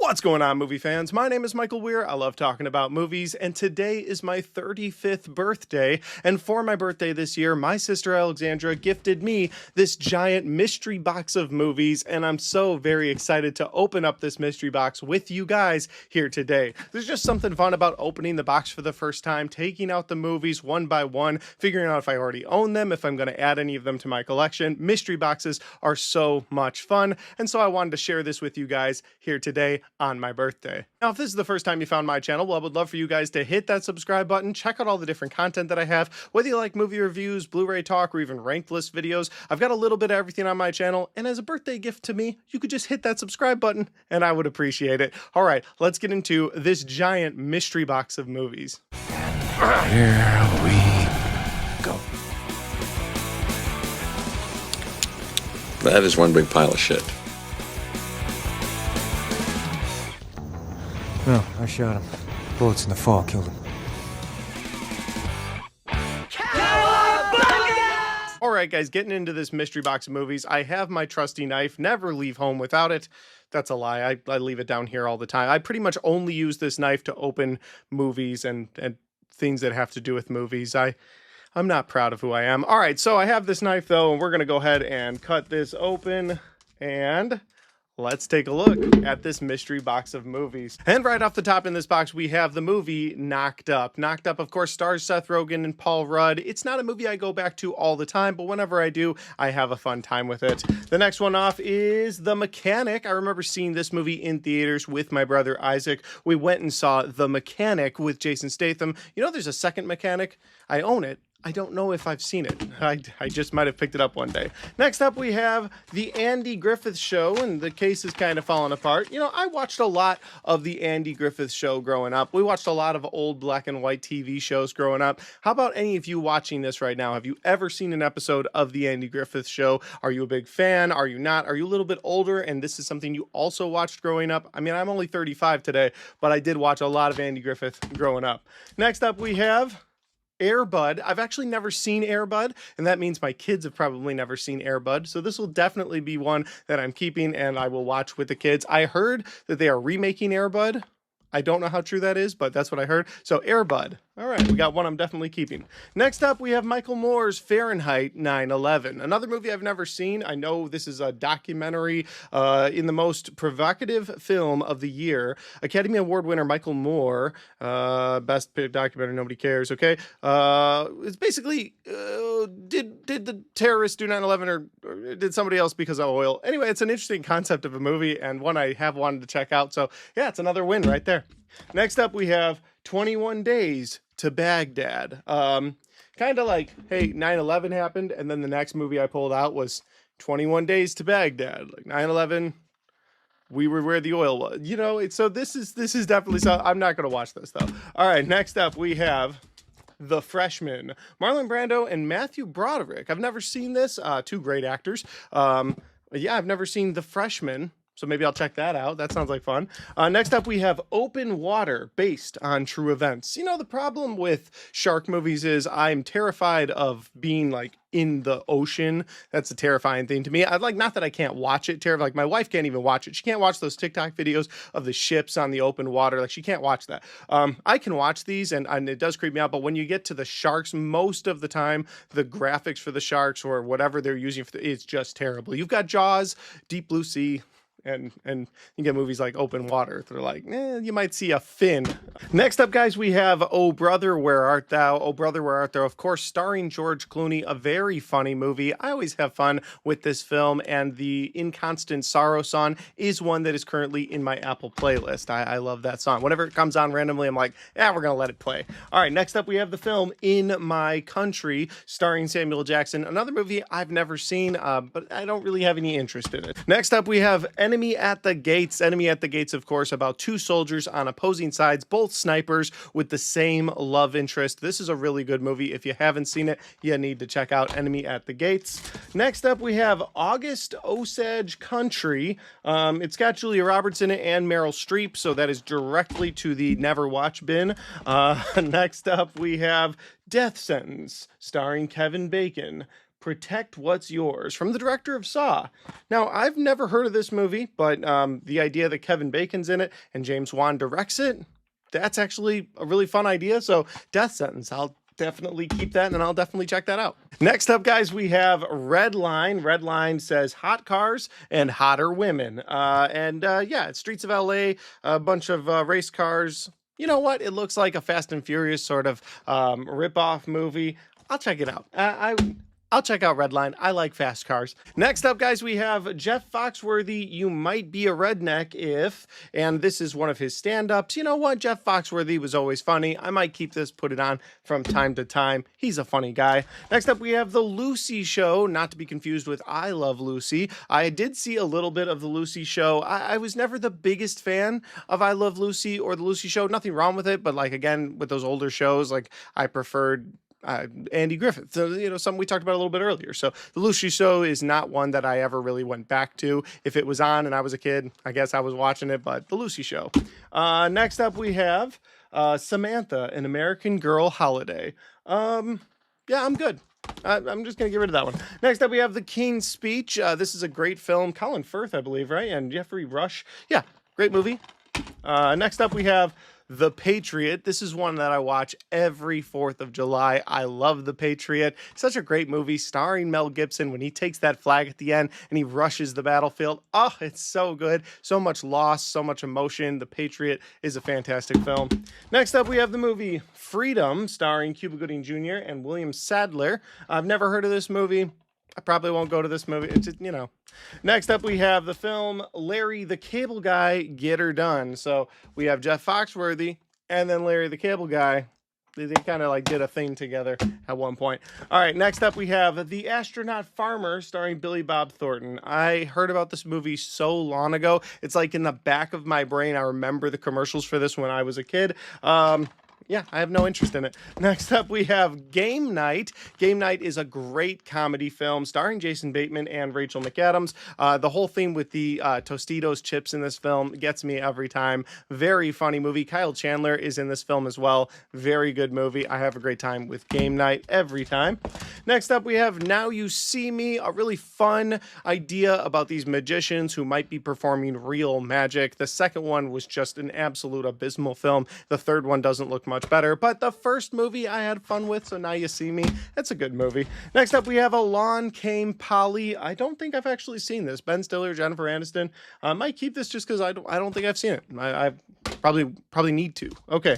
What's going on, movie fans? My name is Michael Weer. I love talking about movies, and today is my 35th birthday. And for my birthday this year, my sister Alexandra gifted me this giant mystery box of movies, and I'm so very excited to open up this mystery box with you guys here today. There's just something fun about opening the box for the first time, taking out the movies one by one, figuring out if I already own them, if I'm going to add any of them to my collection. Mystery boxes are so much fun, and so I wanted to share this with you guys here today on my birthday. Now, if this is the first time you found my channel, well, I would love for you guys to hit that subscribe button, check out all the different content that I have, whether you like movie reviews, Blu-ray talk, or even ranked list videos. I've got a little bit of everything on my channel, and as a birthday gift to me, you could just hit that subscribe button, and I would appreciate it. All right, let's get into this giant mystery box of movies. Here we go. That is one big pile of shit. No, I shot him. Bullets in the fall killed him. All right, guys, getting into this mystery box of movies, I have my trusty knife. Never leave home without it. That's a lie. I leave it down here all the time. I pretty much only use this knife to open movies and things that have to do with movies. I'm not proud of who I am. All right, so I have this knife, though, and we're going to go ahead and cut this open, and let's take a look at this mystery box of movies. And right off the top in this box, we have the movie Knocked Up. Knocked Up, of course, stars Seth Rogen and Paul Rudd. It's not a movie I go back to all the time, but whenever I do, I have a fun time with it. The next one off is The Mechanic. I remember seeing this movie in theaters with my brother Isaac. We went and saw The Mechanic with Jason Statham. You know, there's a second Mechanic. I own it. I don't know if I've seen it. I just might have picked it up one day. Next up, we have The Andy Griffith Show, and the case is kind of falling apart. You know, I watched a lot of The Andy Griffith Show growing up. We watched a lot of old black and white TV shows growing up. How about any of you watching this right now? Have you ever seen an episode of The Andy Griffith Show? Are you a big fan? Are you not? Are you a little bit older and this is something you also watched growing up? I mean, I'm only 35 today, but I did watch a lot of Andy Griffith growing up. Next up, we have Air Bud. I've actually never seen Air Bud, and that means my kids have probably never seen Air Bud. So this will definitely be one that I'm keeping and I will watch with the kids. I heard that they are remaking Air Bud. I don't know how true that is, but that's what I heard. So Air Bud. All right, we got one I'm definitely keeping. Next up, we have Michael Moore's Fahrenheit 9/11. Another movie I've never seen. I know this is a documentary in the most provocative film of the year. Academy Award winner Michael Moore, best documentary, nobody cares, okay? It's basically, did the terrorists do 9/11 or did somebody else because of oil? Anyway, it's an interesting concept of a movie and one I have wanted to check out. So yeah, it's another win right there. Next up, we have 21 Days to Baghdad. Kind of like, hey, 9/11 happened, and then the next movie I pulled out was 21 Days to Baghdad. Like 9/11, we were where the oil was. You know, so this is definitely so. I'm not going to watch this, though. All right, next up, we have The Freshman. Marlon Brando and Matthew Broderick. I've never seen this. Two great actors. Yeah, I've never seen The Freshman. So maybe I'll check that out. That sounds like fun. Next up, we have Open Water, based on true events. You know, the problem with shark movies is I'm terrified of being like in the ocean. That's a terrifying thing to me. I'd like, not that I can't watch it. Like my wife can't even watch it. She can't watch those TikTok videos of the ships on the open water. Like she can't watch that. I can watch these and it does creep me out. But when you get to the sharks, most of the time, the graphics for the sharks or whatever they're using, it's just terrible. You've got Jaws, Deep Blue Sea, and you get movies like Open Water. They're like, you might see a fin. Next up, guys, we have Oh Brother, Where Art Thou? Oh Brother, Where Art Thou? Of course, starring George Clooney, a very funny movie. I always have fun with this film, and the Inconstant Sorrow song is one that is currently in my Apple playlist. I love that song. Whenever it comes on randomly, I'm like, we're going to let it play. All right, next up, we have the film In My Country, starring Samuel Jackson. Another movie I've never seen, but I don't really have any interest in it. Next up, we have Enemy at the Gates. Enemy at the Gates, of course, about two soldiers on opposing sides, both snipers with the same love interest. This is a really good movie. If you haven't seen it, you need to check out Enemy at the Gates. Next up, we have August Osage Country. It's got Julia Roberts in it and Meryl Streep, so that is directly to the never watch bin. Next up, we have Death Sentence, starring Kevin Bacon. Protect What's Yours from the director of Saw. Now, I've never heard of this movie, but the idea that Kevin Bacon's in it and James Wan directs it, that's actually a really fun idea. So, Death Sentence, I'll definitely keep that and I'll definitely check that out. Next up, guys, we have Red Line. Red Line says hot cars and hotter women. Yeah, it's Streets of LA, a bunch of race cars. You know what? It looks like a Fast and Furious sort of rip-off movie. I'll check it out. I'll check out Redline. I like fast cars. Next up, guys, we have Jeff Foxworthy. You might be a redneck if, and this is one of his stand-ups. You know what? Jeff Foxworthy was always funny. I might keep this, put it on from time to time. He's a funny guy. Next up, we have The Lucy Show, not to be confused with I Love Lucy. I did see a little bit of The Lucy Show. I was never the biggest fan of I Love Lucy or The Lucy Show. Nothing wrong with it, but like, again, with those older shows, like I preferred Andy Griffith. So, something we talked about a little bit earlier. So The Lucy Show is not one that I ever really went back to. If it was on and I was a kid, I guess I was watching it, but The Lucy Show. Next up, we have Samantha, An American Girl Holiday. Yeah, I'm good. I'm just going to get rid of that one. Next up, we have The King's Speech. This is a great film. Colin Firth, I believe, right? And Jeffrey Rush. Yeah, great movie. Next up, we have The Patriot. This is one that I watch every 4th of July. I love The Patriot. Such a great movie starring Mel Gibson when he takes that flag at the end and he rushes the battlefield. Oh, it's so good. So much loss, so much emotion. The Patriot is a fantastic film. Next up, we have the movie Freedom starring Cuba Gooding Jr. and William Sadler. I've never heard of this movie. I probably won't go to this movie. It's just, Next up, we have the film Larry the Cable Guy, Get Her Done. So we have Jeff Foxworthy and then Larry the Cable Guy. They kind of like did a thing together at one point. All right, next up we have The Astronaut Farmer starring Billy Bob Thornton. I heard about this movie so long ago. It's like in the back of my brain. I remember the commercials for this when I was a kid. Yeah, I have no interest in it. Next up, we have Game Night. Game Night is a great comedy film starring Jason Bateman and Rachel McAdams. The whole thing with the Tostitos chips in this film gets me every time. Very funny movie. Kyle Chandler is in this film as well. Very good movie. I have a great time with Game Night every time. Next up, we have Now You See Me, a really fun idea about these magicians who might be performing real magic. The second one was just an absolute abysmal film. The third one doesn't look much better, but the first movie I had fun with, so Now You See Me, it's a good movie. Next up, we have Along Came Polly. I don't think I've actually seen this. Ben Stiller, Jennifer Aniston. I might keep this just because I don't think I've seen it. I probably need to. Okay.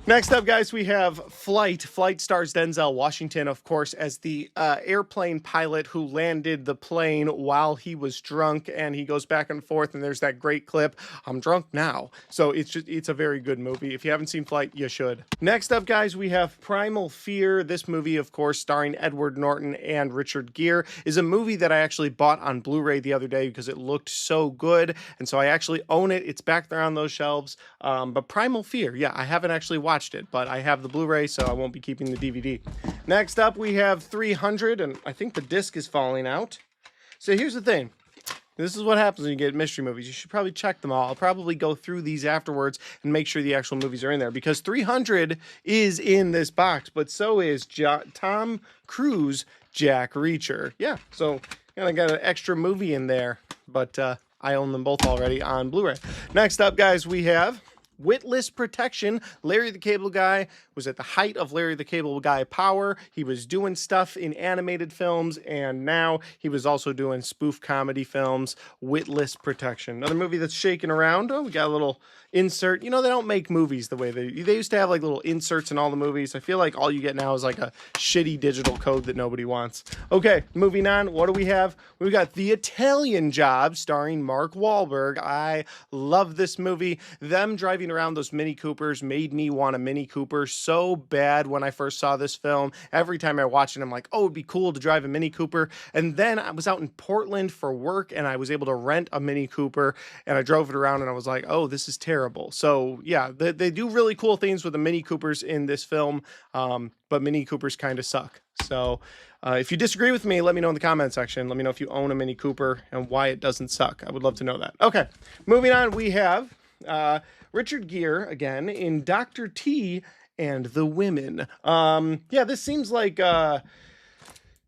Next up, guys, we have Flight. Flight stars Denzel Washington, of course, as the airplane pilot who landed the plane while he was drunk, and he goes back and forth, and there's that great clip, I'm drunk now. So it's a very good movie. If you haven't seen Flight, you should. Next up, guys, we have Primal Fear. This movie, of course, starring Edward Norton and Richard Gere, is a movie that I actually bought on Blu-ray the other day because it looked so good, and so I actually own it. It's back there on those shelves. But Primal Fear, yeah, I haven't actually watched it, but I have the Blu-ray, so I won't be keeping the DVD. Next up, we have 300, and I think the disc is falling out. So here's the thing. This is what happens when you get mystery movies. You should probably check them all. I'll probably go through these afterwards and make sure the actual movies are in there, because 300 is in this box, but so is Tom Cruise Jack Reacher. Yeah, so I got an extra movie in there, but I own them both already on Blu-ray. Next up, guys, we have Witless Protection. Larry the Cable Guy was at the height of Larry the Cable Guy power. He was doing stuff in animated films, and now he was also doing spoof comedy films. Witless Protection. Another movie that's shaking around. Oh, we got a little insert. They don't make movies the way they used to have, like little inserts in all the movies. I feel like all you get now is like a shitty digital code that nobody wants. Okay, moving on. What do we have? We got The Italian Job starring Mark Wahlberg. I love this movie. Them driving around those Mini Coopers made me want a Mini Cooper so bad when I first saw this film. Every time I watch it, I'm like, oh, it'd be cool to drive a Mini Cooper. And then I was out in Portland for work, and I was able to rent a Mini Cooper, and I drove it around, and I was like, oh, this is terrible. So yeah, they do really cool things with the Mini Coopers in this film, but Mini Coopers kind of suck. So if you disagree with me, let me know in the comment section. Let me know if you own a Mini Cooper and why it doesn't suck. I would love to know that. Okay, moving on, we have Richard Gere again in Dr. T and the Women. Yeah, this seems like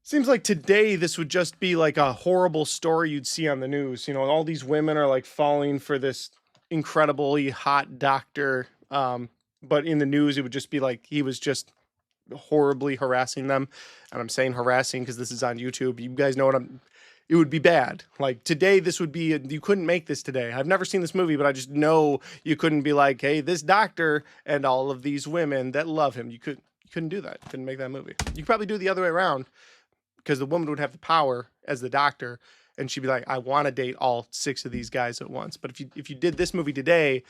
Seems like today this would just be like a horrible story you'd see on the news. You know, all these women are like falling for this incredibly hot doctor. But in the news, it would just be like he was just horribly harassing them. And I'm saying harassing because this is on YouTube. You guys know what I'm. It would be bad. Like today, this would be. You couldn't make this today. I've never seen this movie, but I just know you couldn't be like, hey, this doctor and all of these women that love him. You couldn't do that. You couldn't make that movie. You could probably do it the other way around because the woman would have the power as the doctor, and she'd be like, I want to date all 6 of these guys at once. But if you did this movie today,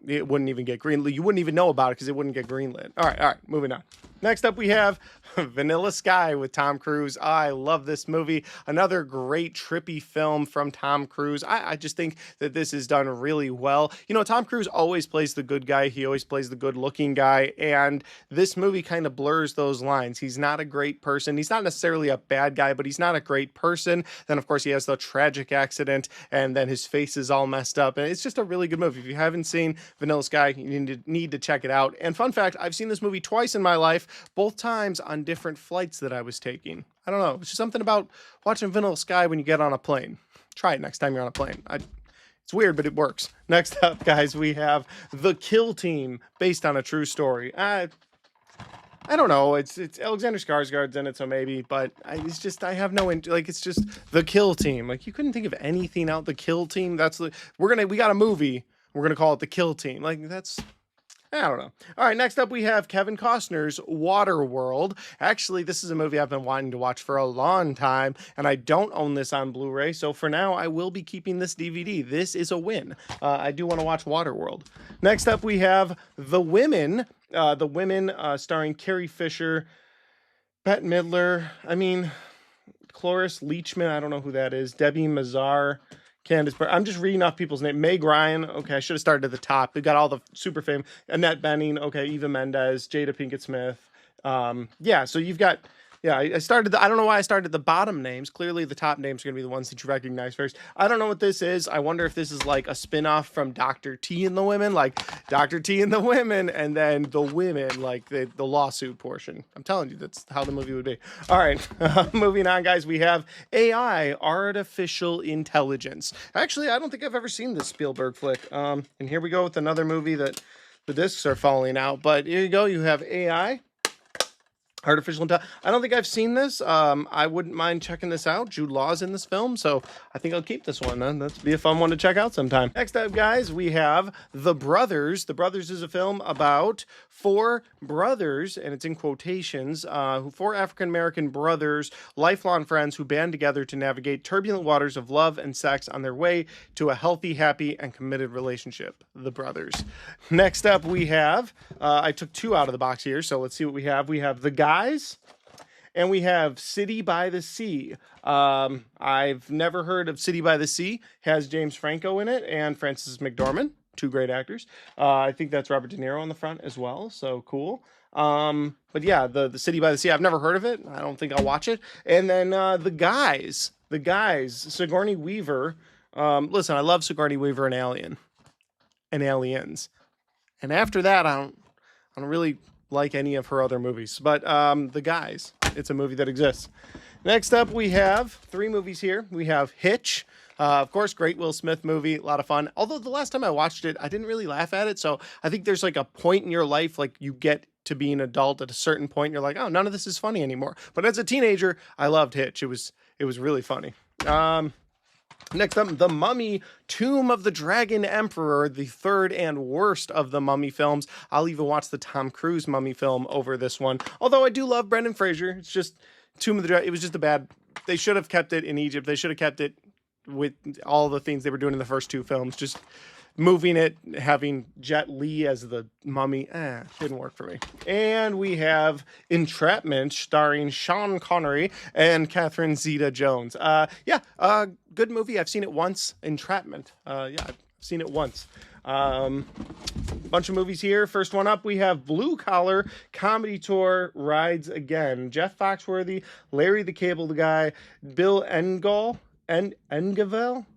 it wouldn't even get greenlit. You wouldn't even know about it because it wouldn't get greenlit. All right, moving on. Next up, we have Vanilla Sky with Tom Cruise. I love this movie. Another great trippy film from Tom Cruise. I just think that this is done really well. You know, Tom Cruise always plays the good guy. He always plays the good-looking guy, and this movie kind of blurs those lines. He's not a great person. He's not necessarily a bad guy, but he's not a great person. Then, of course, he has the tragic accident, and then his face is all messed up. And it's just a really good movie. If you haven't seen Vanilla Sky, you need to check it out. And fun fact, I've seen this movie twice in my life, both times on different flights that I was taking. I don't know. It's just something about watching Vanilla Sky when you get on a plane. Try it next time you're on a plane. It's weird, but it works. Next up, guys, we have The Kill Team, based on a true story. I don't know. It's Alexander Skarsgård's in it, so maybe. But I have no it's just The Kill Team. Like you couldn't think of anything out. The Kill Team. We got a movie. We're gonna call it The Kill Team. Like that's. I don't know. All right, next up we have Kevin Costner's Waterworld. Actually, this is a movie I've been wanting to watch for a long time, and I don't own this on Blu-ray, so for now I will be keeping this DVD. This is a win. I do want to watch Waterworld. Next up we have The Women. The Women starring Carrie Fisher, Bette Midler, Cloris Leachman, I don't know who that is, Debbie Mazar, Candace, but I'm just reading off people's name. Meg Ryan. Okay, I should have started at the top. We got all the super fame. Annette Bening. Okay, Eva Mendes, Jada Pinkett Smith. So you've got. Yeah, I started. I don't know why I started the bottom names. Clearly, the top names are going to be the ones that you recognize first. I don't know what this is. I wonder if this is like a spin-off from Dr. T and the Women, like Dr. T and the Women, and then the women, like the lawsuit portion. I'm telling you, that's how the movie would be. All right, moving on, guys. We have AI, artificial intelligence. Actually, I don't think I've ever seen this Spielberg flick. And here we go with another movie that the discs are falling out. But here you go. You have AI. Artificial intelligence. I don't think I've seen this. I wouldn't mind checking this out. Jude Law's in this film, so I think I'll keep this one. That'd be a fun one to check out sometime. Next up, guys, we have The Brothers. The Brothers is a film about 4 brothers, and it's in quotations, 4 African-American brothers, lifelong friends who band together to navigate turbulent waters of love and sex on their way to a healthy, happy, and committed relationship. The Brothers. Next up, we have, I took 2 out of the box here, so let's see what we have. We have The Guys, and we have City by the Sea. I've never heard of City by the Sea. Has James Franco in it and Frances McDormand, 2 great actors. I think that's Robert De Niro on the front as well, so cool. But yeah, the City by the Sea, I've never heard of it. I don't think I'll watch it. And then The Guys, Sigourney Weaver. Listen, I love Sigourney Weaver and Aliens. And after that, I don't really like any of her other movies. But The Guys, it's a movie that exists. Next up, we have 3 movies here. We have Hitch. Of course, great Will Smith movie, a lot of fun. Although the last time I watched it, I didn't really laugh at it. So I think there's like a point in your life, like you get to be an adult at a certain point. You're like, oh, none of this is funny anymore. But as a teenager, I loved Hitch. It was really funny. Next up, The Mummy, Tomb of the Dragon Emperor, the 3rd and worst of the Mummy films. I'll even watch the Tom Cruise Mummy film over this one. Although I do love Brendan Fraser. It's just Tomb of the Dragon. It was just they should have kept it in Egypt. They should have kept it with all the things they were doing in the first 2 films. Just moving it, having Jet Li as the mummy, didn't work for me. And we have Entrapment, starring Sean Connery and Catherine Zeta-Jones. Good movie. I've seen it once. Entrapment. I've seen it once. Bunch of movies here. First one up, we have Blue Collar Comedy Tour rides again. Jeff Foxworthy, Larry the Cable Guy, Bill Engvall.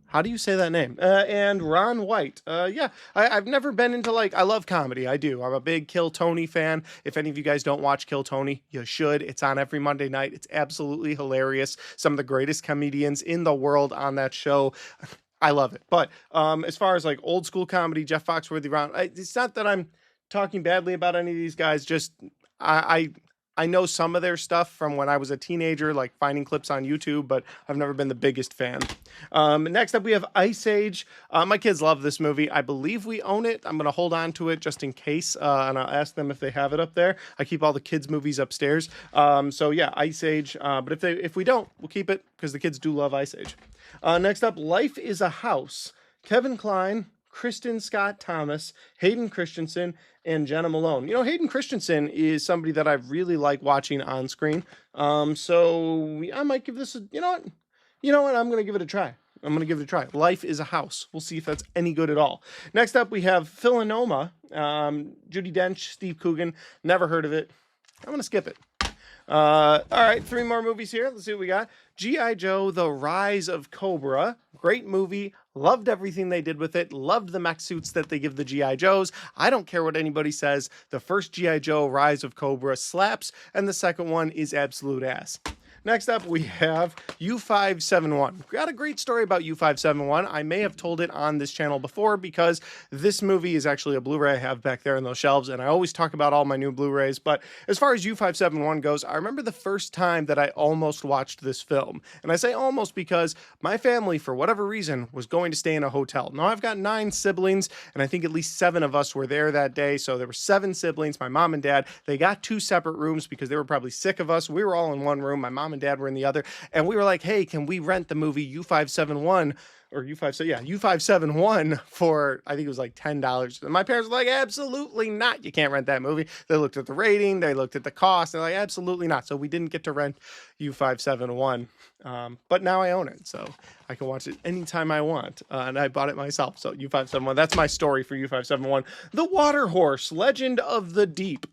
How do you say that name? And Ron White. Yeah, I've never been into like, I love comedy. I do. I'm a big Kill Tony fan. If any of you guys don't watch Kill Tony, you should. It's on every Monday night. It's absolutely hilarious. Some of the greatest comedians in the world on that show. I love it. But as far as like old school comedy, Jeff Foxworthy, Ron, it's not that I'm talking badly about any of these guys. Just I I know some of their stuff from when I was a teenager, like finding clips on YouTube, but I've never been the biggest fan. Next up, we have Ice Age. My kids love this movie. I believe we own it. I'm going to hold on to it just in case, and I'll ask them if they have it up there. I keep all the kids' movies upstairs. So yeah, Ice Age. But if we don't, we'll keep it because the kids do love Ice Age. Next up, Life is a House. Kevin Kline, Kristen Scott Thomas, Hayden Christensen, and Jenna Malone. You know, Hayden Christensen is somebody that I really like watching on screen. So I might give this a, you know what? I'm going to give it a try. Life is a House. We'll see if that's any good at all. Next up, we have Philanoma, Judi Dench, Steve Coogan. Never heard of it. I'm going to skip it. All right, 3 more movies here. Let's see what we got. G.I. Joe, The Rise of Cobra. Great movie. Loved everything they did with it. Loved the mech suits that they give the G.I. Joes. I don't care what anybody says. The first G.I. Joe, Rise of Cobra, slaps, and the second one is absolute ass. Next up, we have U571. Got a great story about U571. I may have told it on this channel before because this movie is actually a Blu-ray I have back there in those shelves, and I always talk about all my new Blu-rays. But as far as U571 goes, I remember the first time that I almost watched this film. And I say almost because my family, for whatever reason, was going to stay in a hotel. Now, I've got 9 siblings, and I think at least 7 of us were there that day. So there were 7 siblings, my mom and dad. They got 2 separate rooms because they were probably sick of us. We were all in one room. My mom and dad were in the other, and we were like, hey, can we rent the movie U571 or U571 for, I think it was like $10. And my parents were like, absolutely not, you can't rent that movie. They looked at the rating, they looked at the cost, and they're like, absolutely not. So we didn't get to rent U571, but now I own it, so I can watch it anytime I want, and I bought it myself. So U571, that's my story for U571. The Water Horse, Legend of the Deep.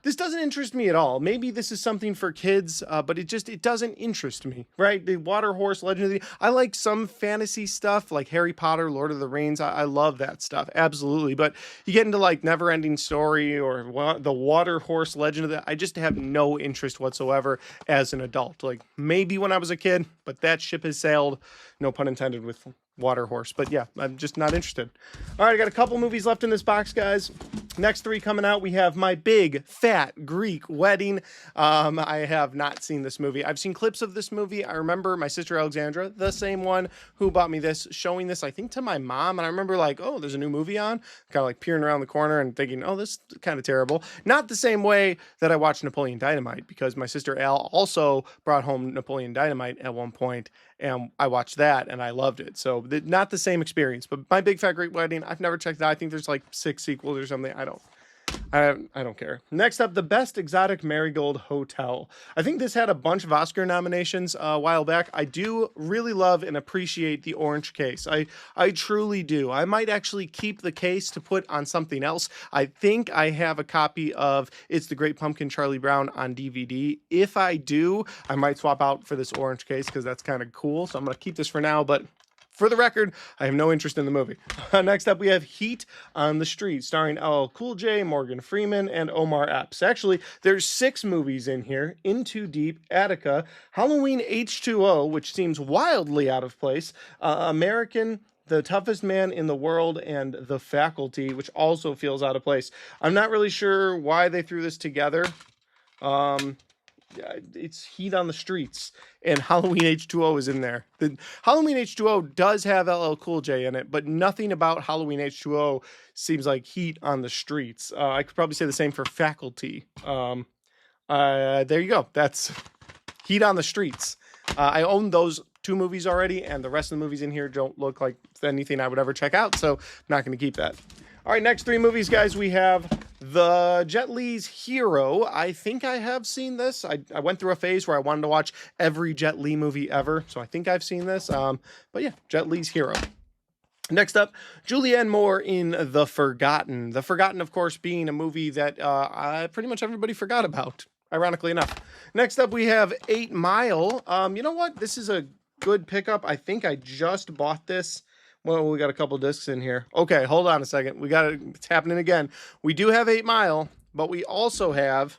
This doesn't interest me at all. Maybe this is something for kids, but it doesn't interest me, right? The Water Horse, Legend of the... I like some fantasy stuff like Harry Potter, Lord of the Rings. I love that stuff, absolutely. But you get into like Never-Ending Story or the Water Horse, Legend of the... I just have no interest whatsoever as an adult. Like maybe when I was a kid, but that ship has sailed, no pun intended, with Water Horse. But yeah, I'm just not interested. All right, I got a couple movies left in this box, guys. Next 3 coming out, we have My Big Fat Greek Wedding. I have not seen this movie. I've seen clips of this movie. I remember my sister Alexandra, the same one who bought me this, showing this, I think, to my mom. And I remember like, oh, there's a new movie on. Kind of like peering around the corner and thinking, oh, this is kind of terrible. Not the same way that I watched Napoleon Dynamite, because my sister Al also brought home Napoleon Dynamite at one point, and I watched that and I loved it. So not the same experience, but My Big Fat Greek Wedding, I've never checked it out. I think there's like 6 sequels or something. I don't care. Next up, The Best Exotic Marigold Hotel. I think this had a bunch of Oscar nominations a while back. I do really love and appreciate the orange case. I truly do. I might actually keep the case to put on something else. I think I have a copy of It's the Great Pumpkin Charlie Brown on DVD. If I do, I might swap out for this orange case because that's kind of cool. So I'm going to keep this for now, but for the record, I have no interest in the movie. Next up, we have Heat on the Street, starring LL Cool J, Morgan Freeman, and Omar Epps. Actually, there's 6 movies in here: In Too Deep, Attica, Halloween H2O, which seems wildly out of place, American, The Toughest Man in the World, and The Faculty, which also feels out of place. I'm not really sure why they threw this together. It's Heat on the Streets, and Halloween H2O is in there. The Halloween H2O does have LL Cool J in it, but nothing about Halloween H2O seems like Heat on the Streets. I could probably say the same for Faculty. There you go. That's Heat on the Streets. I own those 2 movies already, and the rest of the movies in here don't look like anything I would ever check out, so I'm not going to keep that. All right, next 3 movies, guys, we have the Jet Li's Hero. I think I have seen this. I went through a phase where I wanted to watch every Jet Li movie ever, so I think I've seen this. But yeah, Jet Li's Hero. Next up, Julianne Moore in The Forgotten. The Forgotten, of course, being a movie that pretty much everybody forgot about, ironically enough. Next up, we have 8 Mile. You know what? This is a good pickup. I think I just bought this. Well, we got a couple discs in here. Okay, hold on a second. We got it. It's happening again. We do have 8 Mile, but we also have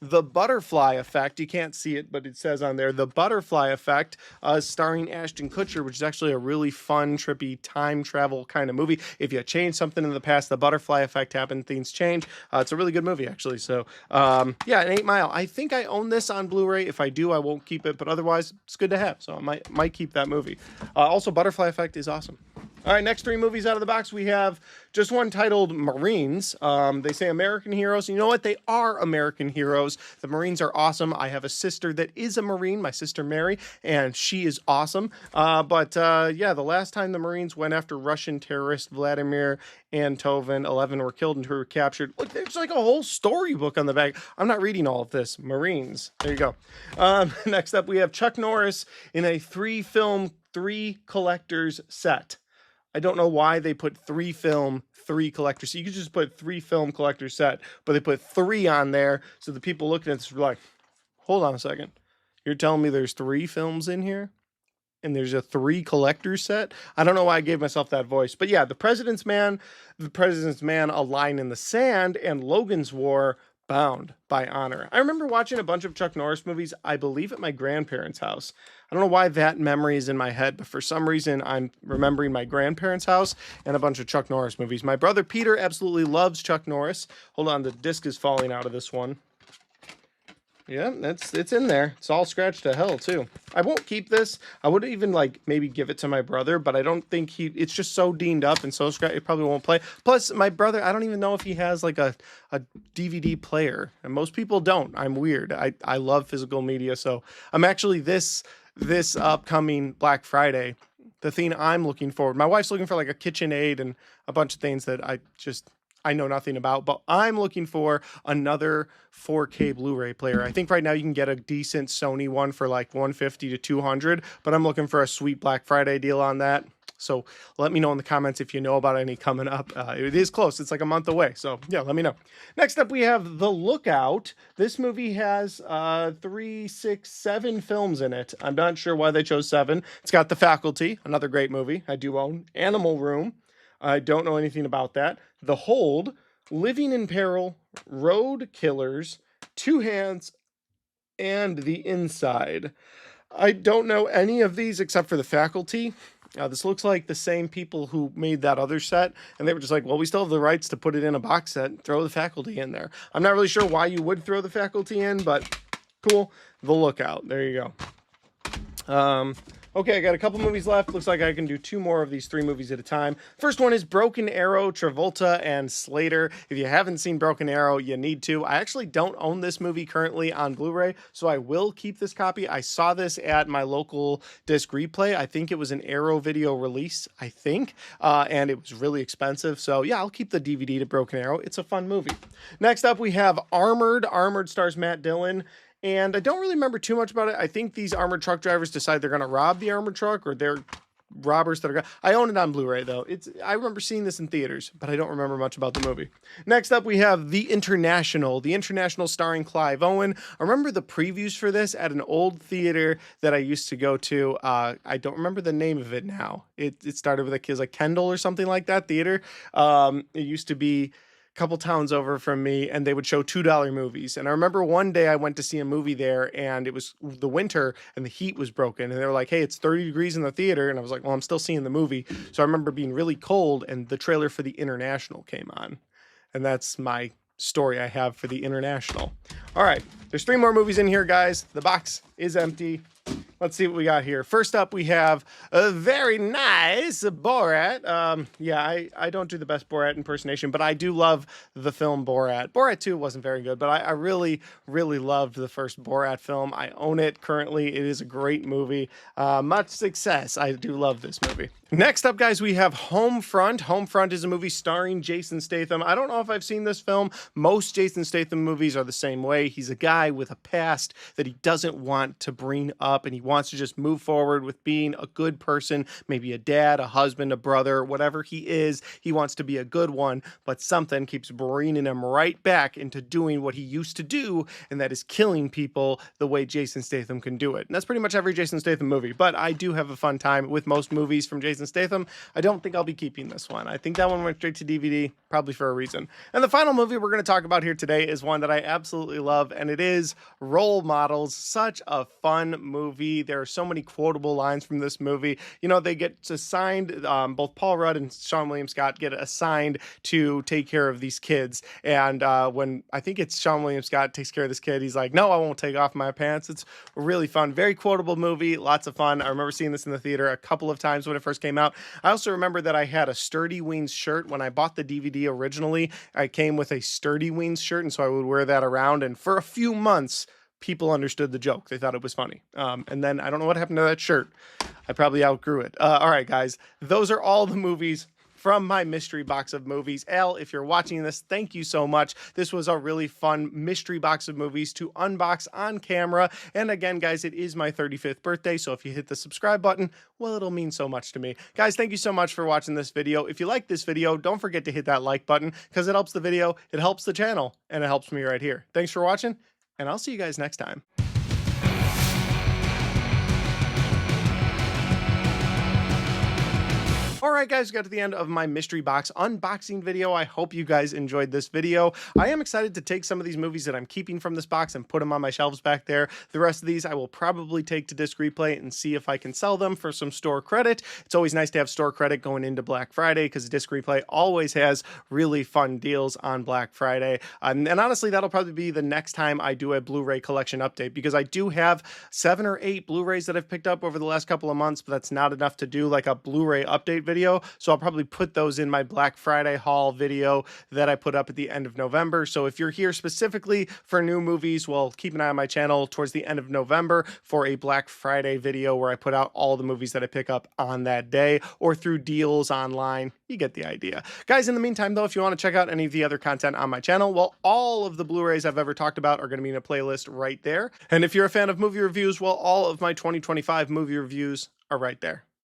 The Butterfly Effect. You can't see it, but it says on there, The Butterfly Effect, starring Ashton Kutcher, which is actually a really fun, trippy time travel kind of movie. If you change something in the past, the butterfly effect happened, things change. It's a really good movie, actually. So, yeah, an 8 Mile. I think I own this on Blu-ray. If I do, I won't keep it, but otherwise, it's good to have. So I might keep that movie. Also, Butterfly Effect is awesome. All right, next 3 movies out of the box. We have just one titled Marines. They say American heroes. You know what? They are American heroes. The Marines are awesome. I have a sister that is a Marine, my sister Mary, and she is awesome. Yeah, the last time the Marines went after Russian terrorist Vladimir Antovin, 11 were killed and 2 were captured. Look, there's like a whole storybook on the back. I'm not reading all of this. Marines. There you go. Next up, we have Chuck Norris in a 3-film, 3 collectors set. I don't know why they put 3 film, 3 collectors. So you could just put 3 film collector set, but they put 3 on there. So the people looking at this were like, hold on a second. You're telling me there's 3 films in here? And there's a 3 collector set? I don't know why I gave myself that voice. But yeah, The President's Man, A Line in the Sand, and Logan's War, Bound by Honor. I remember watching a bunch of Chuck Norris movies, I believe at my grandparents' house. I don't know why that memory is in my head, but for some reason I'm remembering my grandparents' house and a bunch of Chuck Norris movies. My brother Peter absolutely loves Chuck Norris. Hold on, the disc is falling out of this one. Yeah, it's in there. It's all scratched to hell too. I won't keep this. I would even like maybe give it to my brother, but I don't think it's just so dinged up and so scratched it probably won't play. Plus my brother, I don't even know if he has like a DVD player, and most people don't. I'm weird. I love physical media, so I'm actually this upcoming Black Friday, the thing I'm looking forward. My wife's looking for like a KitchenAid and a bunch of things that I know nothing about, but I'm looking for another 4K Blu-ray player. I think right now you can get a decent Sony one for like $150 to $200, but I'm looking for a sweet Black Friday deal on that. So let me know in the comments if you know about any coming up. It is close. It's like a month away. So yeah, let me know. Next up, we have The Lookout. This movie has 3, 6, 7 films in it. I'm not sure why they chose 7. It's got The Faculty, another great movie I do own. Animal Room. I don't know anything about that. The Hold, Living in Peril, Road Killers, Two Hands, and The Inside. I don't know any of these except for The Faculty. This looks like the same people who made that other set, and they were just like, well, we still have the rights to put it in a box set, throw The Faculty in there. I'm not really sure why you would throw The Faculty in, but cool. The Lookout. There you go. Okay, I got a couple movies left. Looks like I can do 2 more of these 3 movies at a time. First one is Broken Arrow, Travolta and Slater. If you haven't seen Broken Arrow, you need to. I actually don't own this movie currently on Blu-ray, so I will keep this copy. I saw this at my local disc replay. I think it was an Arrow video release, I think, and it was really expensive. So yeah, I'll keep the DVD to Broken Arrow. It's a fun movie. Next up, we have Armored. Armored stars Matt Dillon. And I don't really remember too much about it. I think these armored truck drivers decide they're going to rob the armored truck, or they're robbers that are... I own it on Blu-ray, though. I remember seeing this in theaters, but I don't remember much about the movie. Next up, we have The International. The International starring Clive Owen. I remember the previews for this at an old theater that I used to go to. I don't remember the name of it now. It started with a kid like Kendall or something like that theater. It used to be couple towns over from me, and they would show $2 movies. And I remember one day I went to see a movie there, and it was the winter and the heat was broken, and they were like, hey, it's 30 degrees in the theater. And I was like, well, I'm still seeing the movie. So I remember being really cold, and the trailer for The International came on, and that's my story I have for The International. All right, there's 3 more movies in here, guys. The box is empty. Let's see what we got here. First up, we have a very nice Borat. Yeah, I don't do the best Borat impersonation, but I do love the film Borat. Borat 2 wasn't very good, but I really, really loved the first Borat film. I own it currently. It is a great movie. Much success. I do love this movie. Next up, guys, we have Homefront. Homefront is a movie starring Jason Statham. I don't know if I've seen this film. Most Jason Statham movies are the same way. He's a guy with a past that he doesn't want to bring up, and he wants wants to just move forward with being a good person, maybe a dad, a husband, a brother, whatever he is. He wants to be a good one, but something keeps bringing him right back into doing what he used to do, and that is killing people the way Jason Statham can do it. And that's pretty much every Jason Statham movie, but I do have a fun time with most movies from Jason Statham. I don't think I'll be keeping this one. I think that one went straight to DVD, probably for a reason. And the final movie we're going to talk about here today is one that I absolutely love, and it is Role Models. Such a fun movie. There are so many quotable lines from this movie. You know, they get assigned, both Paul Rudd and Sean William Scott get assigned to take care of these kids. And when I think it's Sean William Scott takes care of this kid, he's like, no, I won't take off my pants. It's really fun. Very quotable movie. Lots of fun. I remember seeing this in the theater a couple of times when it first came out. I also remember that I had a Sturdy Wings shirt when I bought the DVD originally. I came with a Sturdy Wings shirt, and so I would wear that around. And for a few months, people understood the joke. They thought it was funny. And then I don't know what happened to that shirt. I probably outgrew it. All right, guys, those are all the movies from my mystery box of movies. Al, if you're watching this, thank you so much. This was a really fun mystery box of movies to unbox on camera. And again, guys, it is my 35th birthday, so if you hit the subscribe button, well, it'll mean so much to me. Guys, thank you so much for watching this video. If you like this video, don't forget to hit that like button because it helps the video, it helps the channel, and it helps me right here. Thanks for watching, and I'll see you guys next time. All right, guys, we got to the end of my mystery box unboxing video. I hope you guys enjoyed this video. I am excited to take some of these movies that I'm keeping from this box and put them on my shelves back there. The rest of these I will probably take to Disc Replay and see if I can sell them for some store credit. It's always nice to have store credit going into Black Friday because Disc Replay always has really fun deals on Black Friday. And honestly, that'll probably be the next time I do a Blu-ray collection update because I do have 7 or 8 Blu-rays that I've picked up over the last couple of months, but that's not enough to do like a Blu-ray update video. So I'll probably put those in my Black Friday haul video that I put up at the end of November. So if you're here specifically for new movies, well, keep an eye on my channel towards the end of November for a Black Friday video where I put out all the movies that I pick up on that day or through deals online. You get the idea. Guys, in the meantime, though, if you want to check out any of the other content on my channel, well, all of the Blu-rays I've ever talked about are going to be in a playlist right there. And if you're a fan of movie reviews, well, all of my 2025 movie reviews are right there.